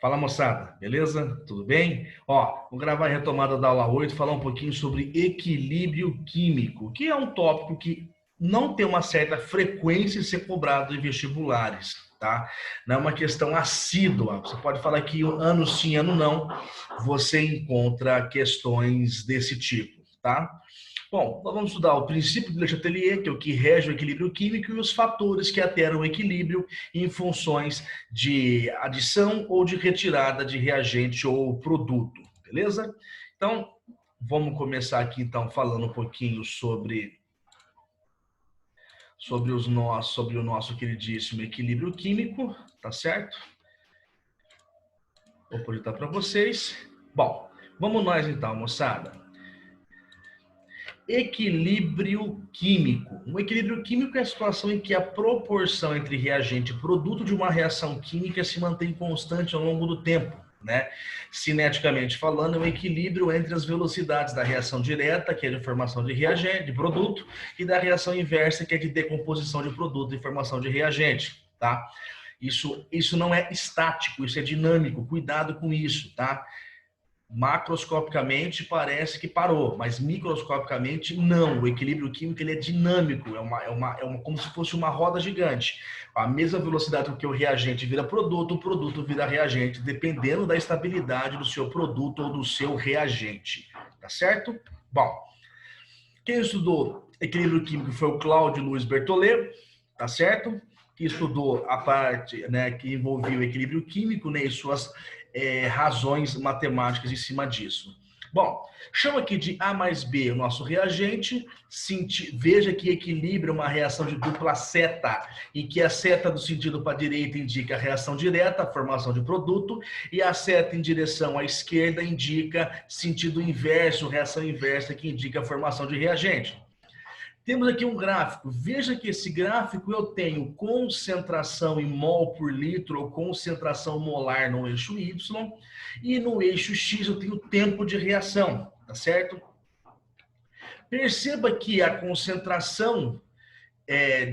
Fala moçada, beleza? Tudo bem? Ó, vou gravar a retomada da aula 8, falar um pouquinho sobre equilíbrio químico, que é um tópico que não tem uma certa frequência de ser cobrado em vestibulares, tá? Não é uma questão assídua. Você pode falar que ano sim, ano não, você encontra questões desse tipo, tá? Bom, nós vamos estudar o princípio de Le Chatelier, que é o que rege o equilíbrio químico, e os fatores que alteram o equilíbrio em funções de adição ou de retirada de reagente ou produto, beleza? Então, vamos começar aqui então falando um pouquinho sobre o nosso queridíssimo equilíbrio químico, tá certo? Vou projetar para vocês. Bom, vamos nós então, moçada. Equilíbrio químico. Um equilíbrio químico é a situação em que a proporção entre reagente e produto de uma reação química se mantém constante ao longo do tempo, né? Cineticamente falando, é um equilíbrio entre as velocidades da reação direta, que é de formação de reagente, de produto, e da reação inversa, que é de decomposição de produto e formação de reagente, tá? Isso não é estático, isso é dinâmico. Cuidado com isso, tá? Macroscopicamente parece que parou, mas microscopicamente não. O equilíbrio químico ele é dinâmico, como se fosse uma roda gigante. A mesma velocidade com que o reagente vira produto, o produto vira reagente, dependendo da estabilidade do seu produto ou do seu reagente. Tá certo? Bom, quem estudou equilíbrio químico foi o Cláudio Luiz Bertollet, tá certo? Que estudou a parte, né, que envolvia o equilíbrio químico, né, e suas razões matemáticas em cima disso. Bom, chama aqui de A mais B o nosso reagente. Veja que equilíbrio é uma reação de dupla seta, e que a seta do sentido para a direita indica a reação direta, a formação de produto, e a seta em direção à esquerda indica sentido inverso, reação inversa, que indica a formação de reagente. Temos aqui um gráfico. Veja que esse gráfico eu tenho concentração em mol por litro ou concentração molar no eixo Y, e no eixo X eu tenho tempo de reação, tá certo? Perceba que a concentração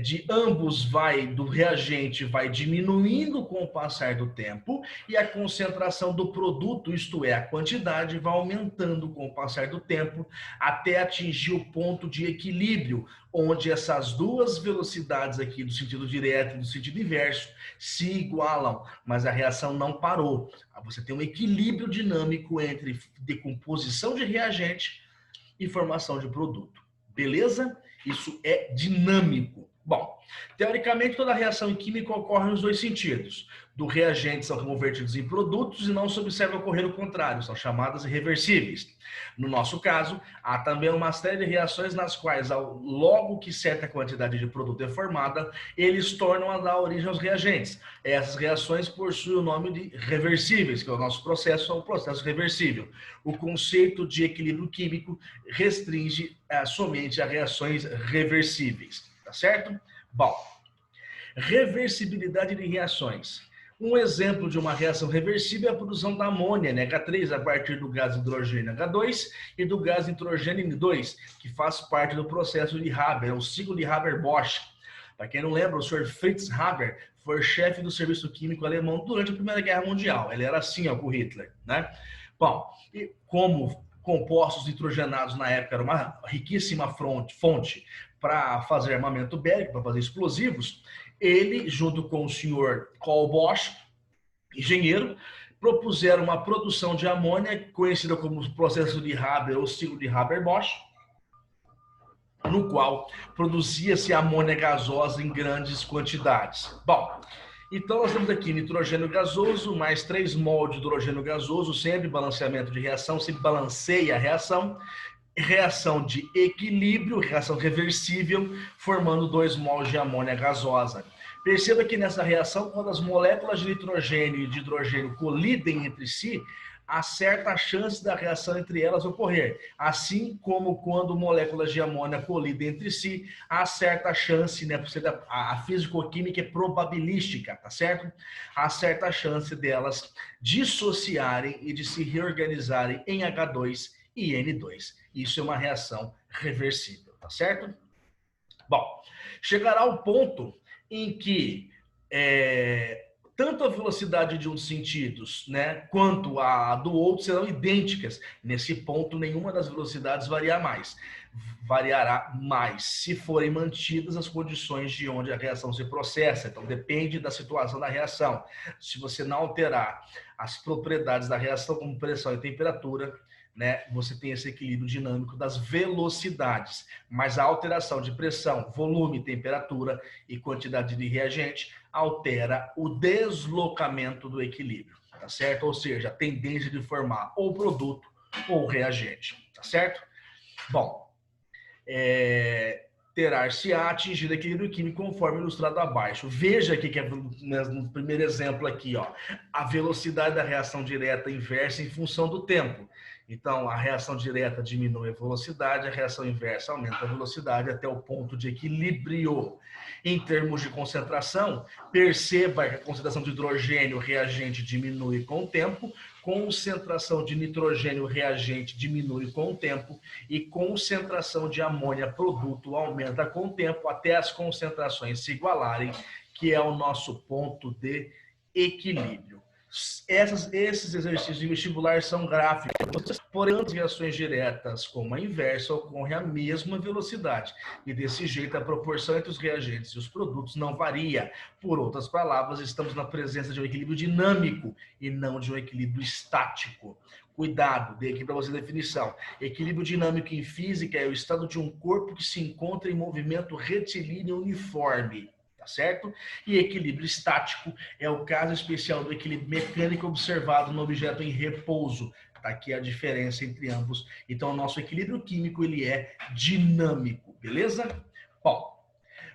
de ambos do reagente vai diminuindo com o passar do tempo, e a concentração do produto, isto é, a quantidade, vai aumentando com o passar do tempo até atingir o ponto de equilíbrio, onde essas duas velocidades aqui, do sentido direto e do sentido inverso, se igualam, mas a reação não parou. Você tem um equilíbrio dinâmico entre decomposição de reagente e formação de produto. Beleza? Isso é dinâmico. Bom, teoricamente toda reação química ocorre nos dois sentidos. Do reagente são convertidos em produtos e não se observa ocorrer o contrário, são chamadas irreversíveis. No nosso caso, há também uma série de reações nas quais, logo que certa quantidade de produto é formada, eles tornam a dar origem aos reagentes. Essas reações possuem o nome de reversíveis, que é o nosso processo, é um processo reversível. O conceito de equilíbrio químico restringe somente a reações reversíveis, tá certo? Bom, reversibilidade de reações. Um exemplo de uma reação reversível é a produção da amônia, H3, a partir do gás hidrogênio H2 e do gás nitrogênio N2, que faz parte do processo de Haber, o ciclo de Haber-Bosch. Para quem não lembra, o Sr. Fritz Haber foi chefe do serviço químico alemão durante a Primeira Guerra Mundial. Ele era assim, ó, com Hitler, né? Bom, e como compostos nitrogenados na época era uma riquíssima fonte para fazer armamento bélico, para fazer explosivos, ele, junto com o senhor Carl Bosch, engenheiro, propuseram uma produção de amônia, conhecida como processo de Haber ou ciclo de Haber-Bosch, no qual produzia-se amônia gasosa em grandes quantidades. Bom, então nós temos aqui nitrogênio gasoso, mais 3 mol de hidrogênio gasoso, sempre balanceamento de reação, se balanceia a reação, reação de equilíbrio, reação reversível, formando 2 mols de amônia gasosa. Perceba que nessa reação, quando as moléculas de nitrogênio e de hidrogênio colidem entre si, há certa chance da reação entre elas ocorrer. Assim como quando moléculas de amônia colidem entre si, há certa chance, né? A fisicoquímica é probabilística, tá certo? Há certa chance delas dissociarem e de se reorganizarem em H2 e N2. Isso é uma reação reversível, tá certo? Bom, chegará ao ponto em que tanto a velocidade de um dos sentidos, né, quanto a do outro serão idênticas. Nesse ponto, nenhuma das velocidades variará mais se forem mantidas as condições de onde a reação se processa. Então, depende da situação da reação. Se você não alterar as propriedades da reação, como pressão e temperatura, né, você tem esse equilíbrio dinâmico das velocidades, mas a alteração de pressão, volume, temperatura e quantidade de reagente altera o deslocamento do equilíbrio, tá certo? Ou seja, a tendência de formar ou produto ou reagente, tá certo? Bom, terá-se-á atingido equilíbrio químico conforme ilustrado abaixo. Veja aqui que é no primeiro exemplo aqui, ó, a velocidade da reação direta inversa em função do tempo. Então, a reação direta diminui a velocidade, a reação inversa aumenta a velocidade até o ponto de equilíbrio. Em termos de concentração, perceba que a concentração de hidrogênio reagente diminui com o tempo, concentração de nitrogênio reagente diminui com o tempo e concentração de amônia produto aumenta com o tempo até as concentrações se igualarem, que é o nosso ponto de equilíbrio. Esses exercícios de vestibular são gráficos, porém as reações diretas como a inversa ocorrem à mesma velocidade e desse jeito a proporção entre os reagentes e os produtos não varia. Por outras palavras, estamos na presença de um equilíbrio dinâmico e não de um equilíbrio estático. Cuidado, dei aqui para você a definição. Equilíbrio dinâmico em física é o estado de um corpo que se encontra em movimento retilíneo uniforme. Tá certo? E equilíbrio estático é o caso especial do equilíbrio mecânico observado no objeto em repouso. Tá aqui a diferença entre ambos. Então, o nosso equilíbrio químico ele é dinâmico, beleza? Bom,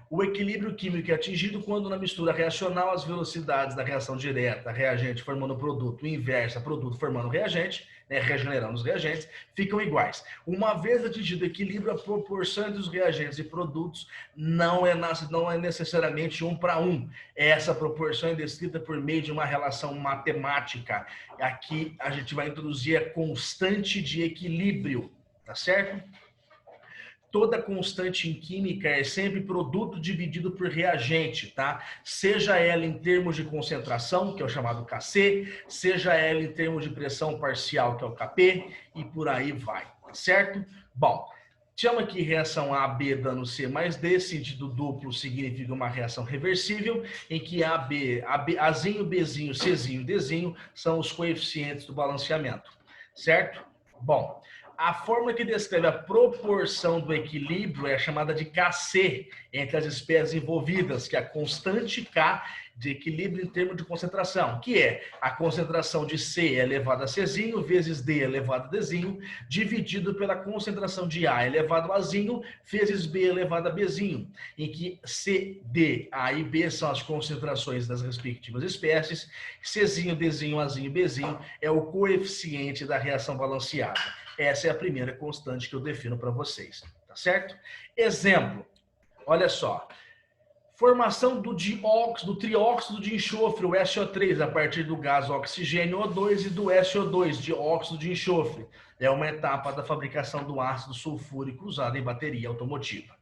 o equilíbrio químico é atingido quando na mistura reacional as velocidades da reação direta, reagente formando produto, inversa, produto formando reagente, né, regenerando os reagentes, ficam iguais. Uma vez atingido o equilíbrio, a proporção entre os reagentes e produtos não é necessariamente 1 para 1. Essa proporção é descrita por meio de uma relação matemática. Aqui a gente vai introduzir a constante de equilíbrio, tá certo? Toda constante em química é sempre produto dividido por reagente, tá? Seja ela em termos de concentração, que é o chamado Kc, seja ela em termos de pressão parcial, que é o Kp, e por aí vai, tá certo? Bom, chama aqui reação AB dando C mais D, sentido duplo significa uma reação reversível, em que Azinho, Bzinho, Czinho, Dzinho são os coeficientes do balanceamento, certo? Bom, a fórmula que descreve a proporção do equilíbrio é chamada de Kc entre as espécies envolvidas, que é a constante K de equilíbrio em termos de concentração, que é a concentração de C elevado a Czinho vezes D elevado a Dzinho, dividido pela concentração de A elevado a Zinho vezes B elevado a Bzinho, em que C, D, A e B são as concentrações das respectivas espécies, Czinho, Dzinho, Azinho, Bzinho é o coeficiente da reação balanceada. Essa é a primeira constante que eu defino para vocês, tá certo? Exemplo, olha só. Formação do trióxido de enxofre, o SO3, a partir do gás oxigênio O2 e do SO2, dióxido de enxofre. É uma etapa da fabricação do ácido sulfúrico usado em bateria automotiva.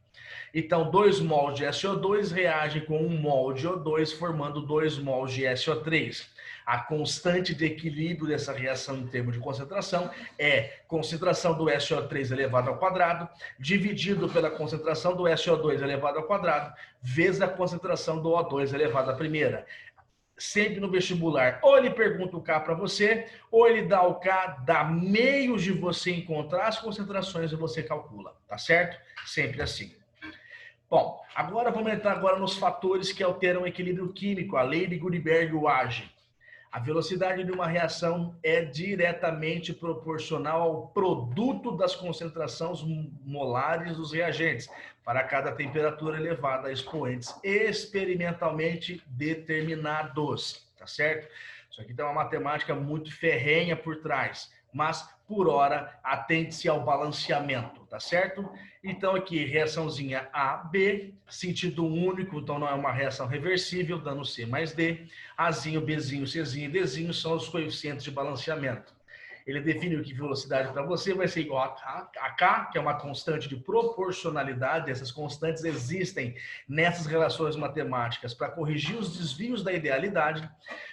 Então, 2 mols de SO2 reagem com 1 mol de O2, formando 2 mols de SO3. A constante de equilíbrio dessa reação em termos de concentração é concentração do SO3 elevado ao quadrado, dividido pela concentração do SO2 elevado ao quadrado, vezes a concentração do O2 elevado à primeira. Sempre no vestibular, ou ele pergunta o K para você, ou ele dá o K, dá meios de você encontrar as concentrações e você calcula, tá certo? Sempre assim. Bom, agora vamos entrar nos fatores que alteram o equilíbrio químico, a lei de Gutenberg-Wage. A velocidade de uma reação é diretamente proporcional ao produto das concentrações molares dos reagentes, para cada temperatura elevada a expoentes experimentalmente determinados, tá certo? Isso aqui tem uma matemática muito ferrenha por trás, mas por hora atende-se ao balanceamento, tá certo? Então aqui, reaçãozinha A, B, sentido único, então não é uma reação reversível, dando C mais D. Azinho, Bzinho, Czinho e Dzinho são os coeficientes de balanceamento. ele define que velocidade para você vai ser igual a K, que é uma constante de proporcionalidade. Essas constantes existem nessas relações matemáticas para corrigir os desvios da idealidade,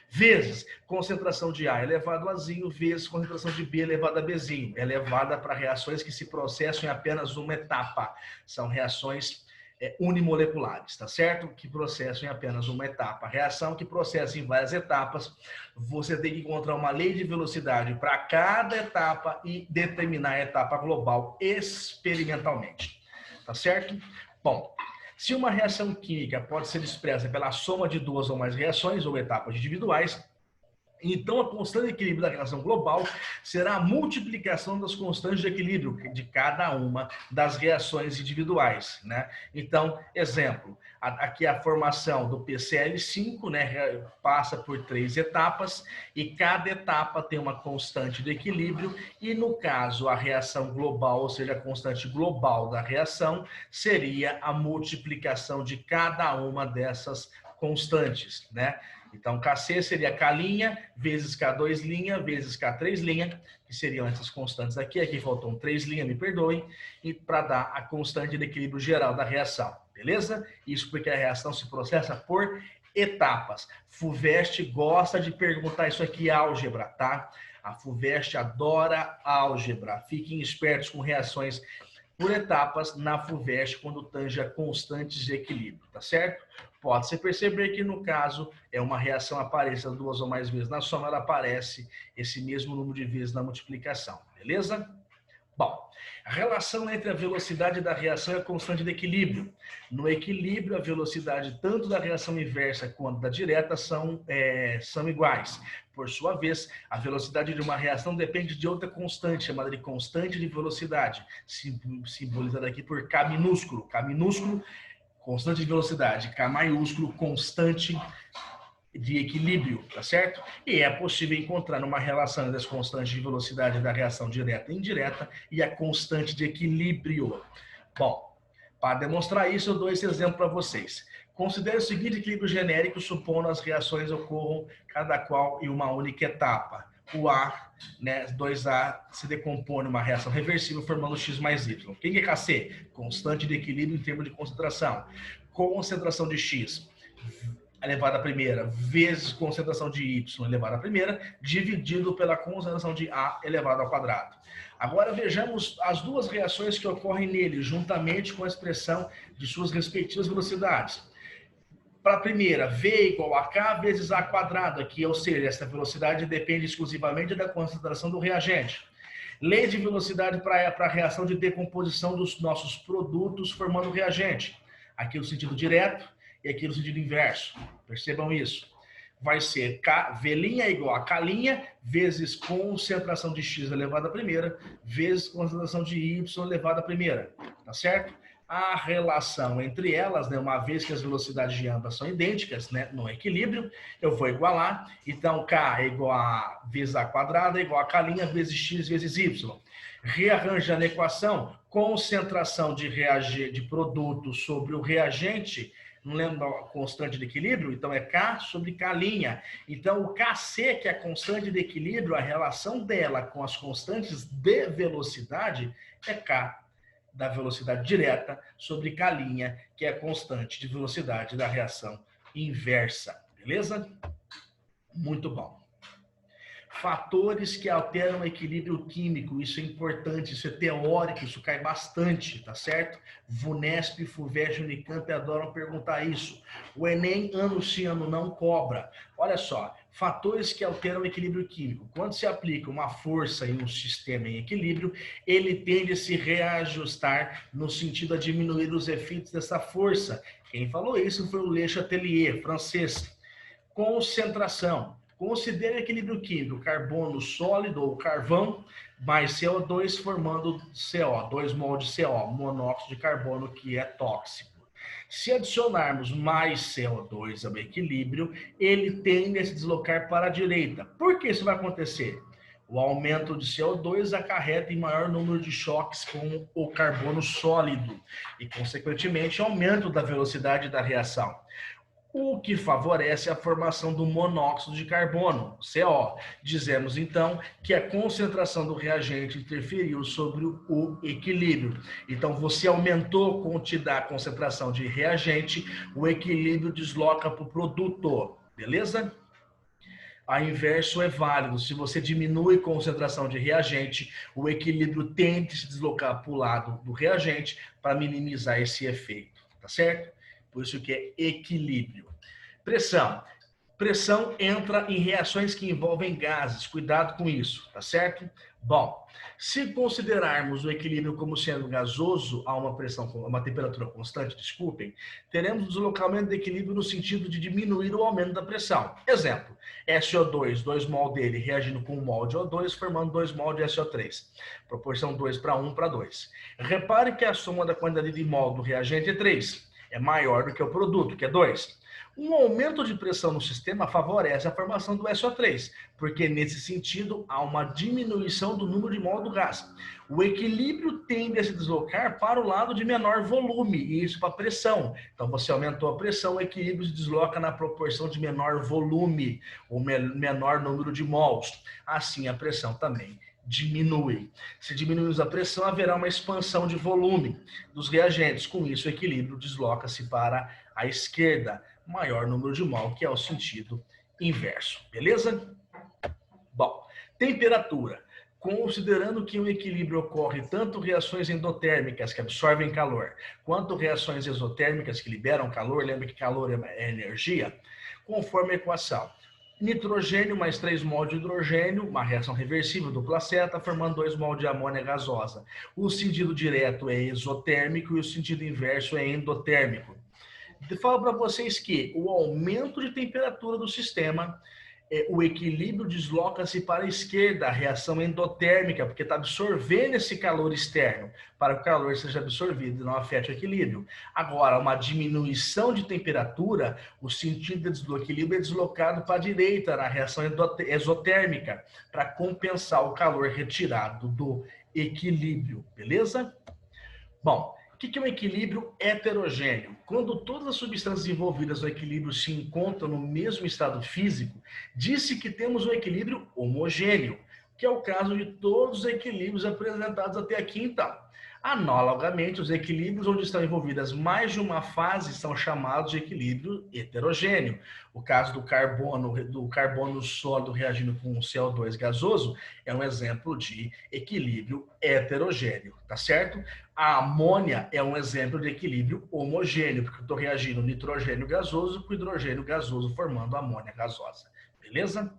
vezes concentração de A elevado a zinho, vezes concentração de B elevado a Bzinho, elevada para reações que se processam em apenas uma etapa. São reações unimoleculares, tá certo? Que processam em apenas uma etapa. A reação que processa em várias etapas, você tem que encontrar uma lei de velocidade para cada etapa e determinar a etapa global experimentalmente, tá certo? Bom, se uma reação química pode ser expressa pela soma de duas ou mais reações ou etapas individuais, então a constante de equilíbrio da reação global será a multiplicação das constantes de equilíbrio de cada uma das reações individuais, né? Então, exemplo, aqui a formação do PCl5, né, passa por 3 etapas e cada etapa tem uma constante de equilíbrio e no caso a reação global, ou seja, a constante global da reação, seria a multiplicação de cada uma dessas constantes, né? Então, Kc seria K' vezes K2' vezes K3', que seriam essas constantes aqui. Aqui faltam 3', me perdoem, e para dar a constante de equilíbrio geral da reação, beleza? Isso porque a reação se processa por etapas. FUVEST gosta de perguntar isso aqui, álgebra, tá? A FUVEST adora álgebra. Fiquem espertos com reações por etapas na FUVEST quando tange a constantes de equilíbrio, tá certo? Pode-se perceber que, no caso, uma reação apareça 2 ou mais vezes na soma, ela aparece esse mesmo número de vezes na multiplicação, beleza? Bom, a relação entre a velocidade da reação e a constante de equilíbrio. No equilíbrio, a velocidade tanto da reação inversa quanto da direta são iguais. Por sua vez, a velocidade de uma reação depende de outra constante, chamada de constante de velocidade, simbolizada aqui por K minúsculo. K minúsculo, constante de velocidade, K maiúsculo, constante de equilíbrio, tá certo? E é possível encontrar uma relação entre as constantes de velocidade da reação direta e indireta e a constante de equilíbrio. Bom, para demonstrar isso, eu dou esse exemplo para vocês. Considere o seguinte equilíbrio genérico, supondo as reações ocorram cada qual em uma única etapa. O A, né, 2A, se decompõe numa reação reversível formando X mais Y. Quem é Kc? Constante de equilíbrio em termos de concentração. Concentração de X elevado à primeira vezes concentração de Y elevado à primeira, dividido pela concentração de A elevado ao quadrado. Agora vejamos as duas reações que ocorrem nele, juntamente com a expressão de suas respectivas velocidades. Para a primeira, V igual a K vezes A quadrado, aqui, ou seja, essa velocidade depende exclusivamente da concentração do reagente. Lei de velocidade para a reação de decomposição dos nossos produtos formando reagente. Aqui no sentido direto e aqui no sentido inverso. Percebam isso. Vai ser V' igual a K' vezes concentração de X elevado à primeira vezes concentração de Y elevado à primeira. Tá certo? A relação entre elas, né, uma vez que as velocidades de ambas são idênticas, né, no equilíbrio, eu vou igualar. Então, K é igual a vezes A quadrada igual a K' vezes X vezes Y. Rearranjando a equação, concentração de produto sobre o reagente, não lembra a constante de equilíbrio? Então, é K sobre K'. Então, o Kc, que é a constante de equilíbrio, a relação dela com as constantes de velocidade é K da velocidade direta sobre K', que é a constante de velocidade da reação inversa. Beleza? Muito bom. Fatores que alteram o equilíbrio químico, isso é importante, isso é teórico, isso cai bastante, tá certo? VUNESP, FUVEST, Unicamp adoram perguntar isso. O Enem, ano sim, ano não cobra. Olha só, fatores que alteram o equilíbrio químico. Quando se aplica uma força em um sistema em equilíbrio, ele tende a se reajustar no sentido de diminuir os efeitos dessa força. Quem falou isso foi o Le Chatelier, francês. Concentração. Considere equilíbrio químico, carbono sólido ou carvão, mais CO2 formando CO, 2 mol de CO, monóxido de carbono, que é tóxico. Se adicionarmos mais CO2 ao equilíbrio, ele tende a se deslocar para a direita. Por que isso vai acontecer? O aumento de CO2 acarreta em maior número de choques com o carbono sólido e, consequentemente, aumento da velocidade da reação. o que favorece a formação do monóxido de carbono, CO. Dizemos, então, que a concentração do reagente interferiu sobre o equilíbrio. Então, você aumentou a concentração de reagente, o equilíbrio desloca para o produto, beleza? A inverso é válido. Se você diminui a concentração de reagente, o equilíbrio tende a se deslocar para o lado do reagente para minimizar esse efeito, tá certo? Por isso que é equilíbrio. Pressão. Pressão entra em reações que envolvem gases. Cuidado com isso, tá certo? Bom, se considerarmos o equilíbrio como sendo gasoso a uma pressão, a uma temperatura constante, desculpem, teremos o deslocamento de equilíbrio no sentido de diminuir o aumento da pressão. Exemplo, SO2, 2 mol dele reagindo com 1 mol de O2, formando 2 mol de SO3. Proporção 2 para 1 para 2. Repare que a soma da quantidade de mol do reagente é 3. É maior do que o produto, que é 2. Um aumento de pressão no sistema favorece a formação do SO3, porque nesse sentido há uma diminuição do número de mol do gás. O equilíbrio tende a se deslocar para o lado de menor volume, e isso para a pressão. Então você aumentou a pressão, o equilíbrio se desloca na proporção de menor volume, ou menor número de mols. Assim a pressão também diminui. Se diminuirmos a pressão, haverá uma expansão de volume dos reagentes. Com isso, o equilíbrio desloca-se para a esquerda, maior número de mol, que é o sentido inverso. Beleza? Bom, temperatura. Considerando que o equilíbrio ocorre tanto reações endotérmicas, que absorvem calor, quanto reações exotérmicas, que liberam calor, lembra que calor é energia, conforme a equação. Nitrogênio mais 3 mol de hidrogênio, uma reação reversível, dupla seta, formando 2 mol de amônia gasosa. O sentido direto é exotérmico e o sentido inverso é endotérmico. Eu falo para vocês que o aumento de temperatura do sistema, o equilíbrio desloca-se para a esquerda, a reação endotérmica, porque está absorvendo esse calor externo, para que o calor seja absorvido e não afete o equilíbrio. Agora, uma diminuição de temperatura, o sentido do equilíbrio é deslocado para a direita, na reação exotérmica, para compensar o calor retirado do equilíbrio, beleza? Bom, o que é um equilíbrio heterogêneo? Quando todas as substâncias envolvidas no equilíbrio se encontram no mesmo estado físico, disse que temos um equilíbrio homogêneo, que é o caso de todos os equilíbrios apresentados até aqui, então. Analogamente, os equilíbrios onde estão envolvidas mais de uma fase são chamados de equilíbrio heterogêneo. O caso do carbono sólido reagindo com o CO2 gasoso é um exemplo de equilíbrio heterogêneo, tá certo? A amônia é um exemplo de equilíbrio homogêneo, porque eu estou reagindo nitrogênio gasoso com hidrogênio gasoso, formando amônia gasosa. Beleza?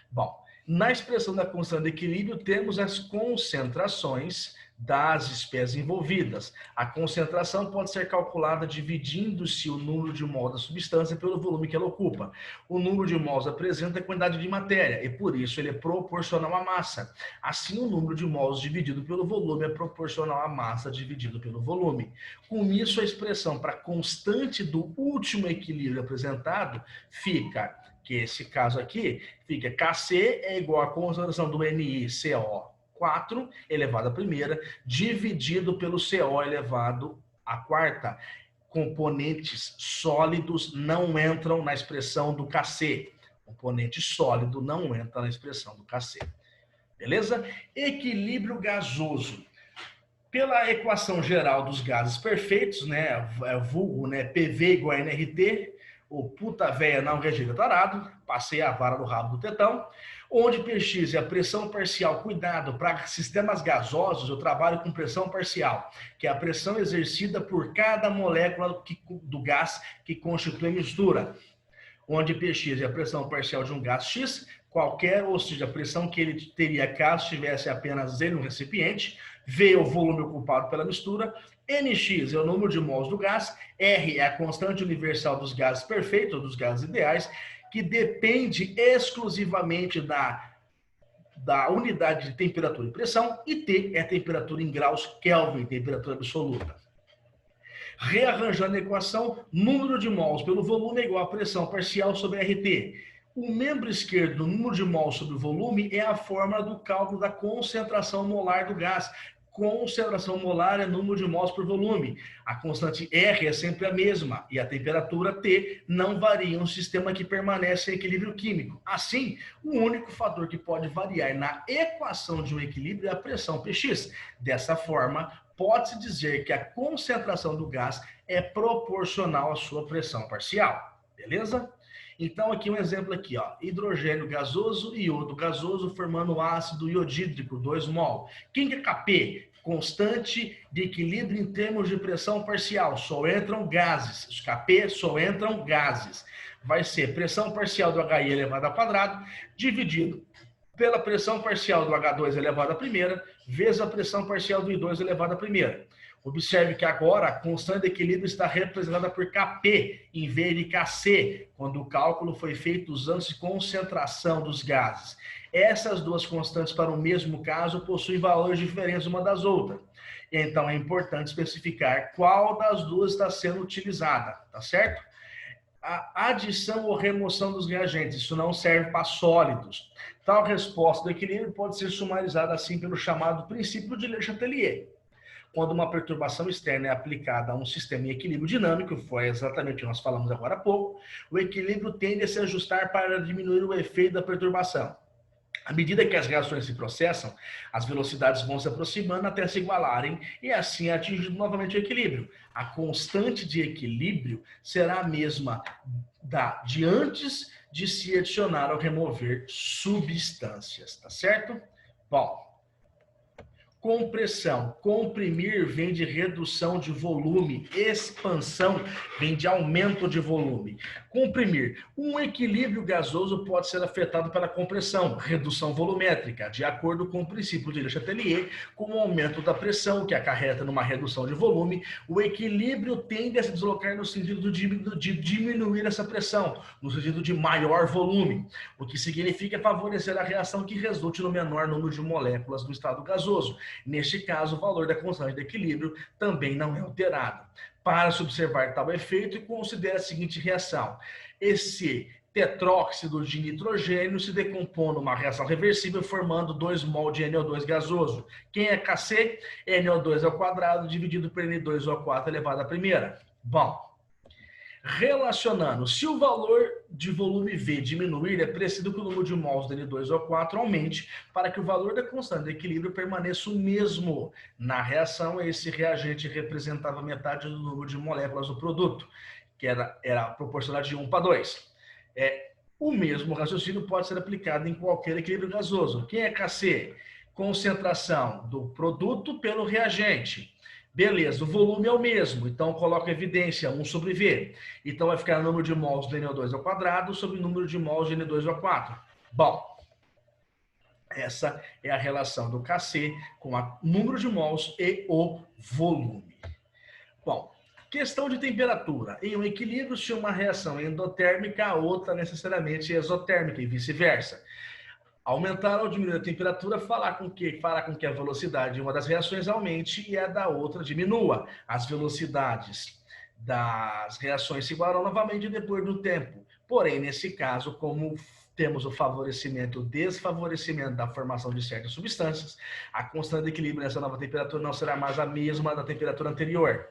Bom, na expressão da constante de equilíbrio, temos as concentrações das espécies envolvidas. A concentração pode ser calculada dividindo-se o número de mols da substância pelo volume que ela ocupa. O número de mols apresenta a quantidade de matéria e, por isso, ele é proporcional à massa. Assim, o número de mols dividido pelo volume é proporcional à massa dividido pelo volume. Com isso, a expressão para a constante do último equilíbrio apresentado fica, que esse caso aqui, fica Kc é igual à concentração do NiCO 4 elevado à primeira, dividido pelo CO elevado à quarta. Componentes sólidos não entram na expressão do Kc. Componente sólido não entra na expressão do Kc. Beleza? Equilíbrio gasoso. Pela equação geral dos gases perfeitos, né, vulgo, né, PV igual a nRT, o puta véia não rejeita tarado, passei a vara no rabo do tetão, onde PX é a pressão parcial. Cuidado, para sistemas gasosos eu trabalho com pressão parcial, que é a pressão exercida por cada molécula do gás que constitui a mistura, onde PX é a pressão parcial de um gás X, qualquer, ou seja, a pressão que ele teria caso tivesse apenas ele no recipiente, V é o volume ocupado pela mistura, Nx é o número de mols do gás, R é a constante universal dos gases perfeitos, ou dos gases ideais, que depende exclusivamente da unidade de temperatura e pressão, e T é a temperatura em graus Kelvin, temperatura absoluta. Rearranjando a equação, número de mols pelo volume é igual a pressão parcial sobre RT. O membro esquerdo, número de mols sobre o volume, é a fórmula do cálculo da concentração molar do gás. concentração molar é número de mols por volume. A constante R é sempre a mesma e a temperatura T não varia em um sistema que permanece em equilíbrio químico. Assim, o único fator que pode variar na equação de um equilíbrio é a pressão Px. Dessa forma, pode-se dizer que a concentração do gás é proporcional à sua pressão parcial. Beleza? Então, aqui um exemplo aqui, ó, hidrogênio gasoso e iodo gasoso formando ácido iodídrico, 2 mol. Quem que é Kp? Constante de equilíbrio em termos de pressão parcial, só entram gases. Os Kp só entram gases. Vai ser pressão parcial do HI elevado ao quadrado, dividido pela pressão parcial do H2 elevado à primeira, vezes a pressão parcial do I2 elevado à primeira. Observe que agora a constante de equilíbrio está representada por Kp em vez de Kc, quando o cálculo foi feito usando a concentração dos gases. Essas duas constantes para o mesmo caso possuem valores diferentes uma das outras. Então é importante especificar qual das duas está sendo utilizada, tá certo? A adição ou remoção dos reagentes, isso não serve para sólidos. Tal resposta do equilíbrio pode ser sumarizada assim pelo chamado princípio de Le Chatelier. Quando uma perturbação externa é aplicada a um sistema em equilíbrio dinâmico, foi exatamente o que nós falamos agora há pouco, o equilíbrio tende a se ajustar para diminuir o efeito da perturbação. À medida que as reações se processam, as velocidades vão se aproximando até se igualarem e assim atingir novamente o equilíbrio. A constante de equilíbrio será a mesma de antes de se adicionar ou remover substâncias, tá certo? Bom, compressão, comprimir vem de redução de volume, expansão vem de aumento de volume. Comprimir, um equilíbrio gasoso pode ser afetado pela compressão, redução volumétrica, de acordo com o princípio de Le Chatelier, com o aumento da pressão, que acarreta numa redução de volume, o equilíbrio tende a se deslocar no sentido de diminuir essa pressão, no sentido de maior volume, o que significa favorecer a reação que resulte no menor número de moléculas do estado gasoso. Neste caso, o valor da constante de equilíbrio também não é alterado. Para se observar tal efeito, considere a seguinte reação. Esse tetróxido de nitrogênio se decompõe numa reação reversível, formando 2 mol de NO2 gasoso. Quem é Kc? NO2 ao quadrado dividido por N2 ao 4 elevado à primeira. Bom, relacionando, se o valor de volume V diminuir, é preciso que o número de mols de N2 ao 4 aumente para que o valor da constante de equilíbrio permaneça o mesmo. Na reação, esse reagente representava metade do número de moléculas do produto, que era proporcional de 1 para 2. O mesmo raciocínio pode ser aplicado em qualquer equilíbrio gasoso. Quem é Kc? Concentração do produto pelo reagente. Beleza, o volume é o mesmo, então coloco evidência 1 sobre V. Então vai ficar o número de mols de NO2 ao quadrado sobre o número de mols de N2 ao 4. Bom, essa é a relação do Kc com o número de mols e o volume. Bom, questão de temperatura. Em um equilíbrio, se uma reação é endotérmica, a outra necessariamente é exotérmica e vice-versa. Aumentar ou diminuir a temperatura fará com que a velocidade de uma das reações aumente e a da outra diminua. As velocidades das reações se igualam novamente depois do tempo. Porém, nesse caso, como temos o favorecimento e o desfavorecimento da formação de certas substâncias, a constante de equilíbrio nessa nova temperatura não será mais a mesma da temperatura anterior.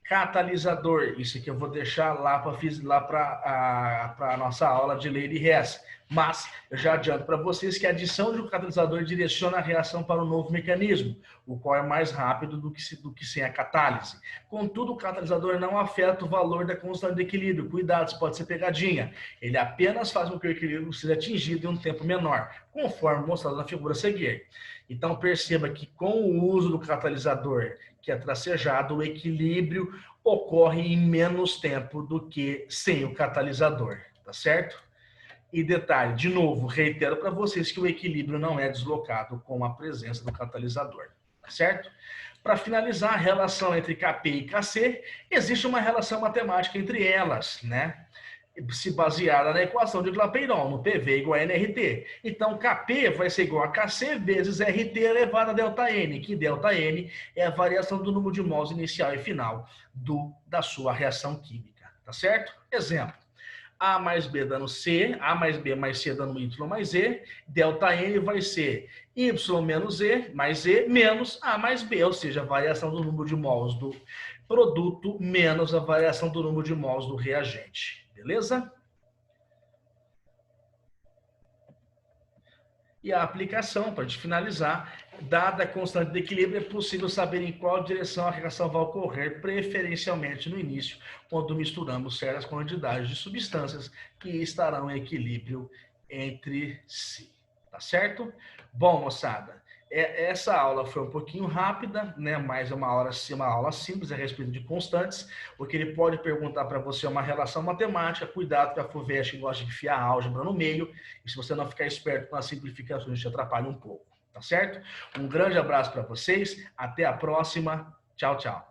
Catalisador, isso aqui eu vou deixar lá para a nossa aula de lei de Hess. Mas eu já adianto para vocês que a adição de um catalisador direciona a reação para um novo mecanismo, o qual é mais rápido do que sem a catálise. Contudo, o catalisador não afeta o valor da constante de equilíbrio. Cuidado, isso pode ser pegadinha. Ele apenas faz com que o equilíbrio seja atingido em um tempo menor, conforme mostrado na figura a seguir. Então perceba que com o uso do catalisador, que é tracejado, o equilíbrio ocorre em menos tempo do que sem o catalisador, tá certo? E detalhe, de novo, reitero para vocês que o equilíbrio não é deslocado com a presença do catalisador, tá certo? Para finalizar, a relação entre Kp e Kc, existe uma relação matemática entre elas, né? Se baseada na equação de Clapeyron, no PV igual a nRT. Então, Kp vai ser igual a Kc vezes RT elevado a ΔN, que ΔN é a variação do número de mols inicial e final da sua reação química, tá certo? Exemplo. A mais B dando C, A mais B mais C dando Y mais E, delta N vai ser Y menos E mais E menos A mais B, ou seja, a variação do número de mols do produto menos a variação do número de mols do reagente. Beleza? E a aplicação, para a gente finalizar, dada a constante de equilíbrio, é possível saber em qual direção a reação vai ocorrer, preferencialmente no início, quando misturamos certas quantidades de substâncias que estarão em equilíbrio entre si. Tá certo? Bom, moçada, essa aula foi um pouquinho rápida, né? Mas é uma aula simples a respeito de constantes. O que ele pode perguntar para você é uma relação matemática. Cuidado que a FUVEST gosta de enfiar a álgebra no meio. E se você não ficar esperto com as simplificações, te atrapalha um pouco. Tá certo? Um grande abraço para vocês. Até a próxima. Tchau, tchau.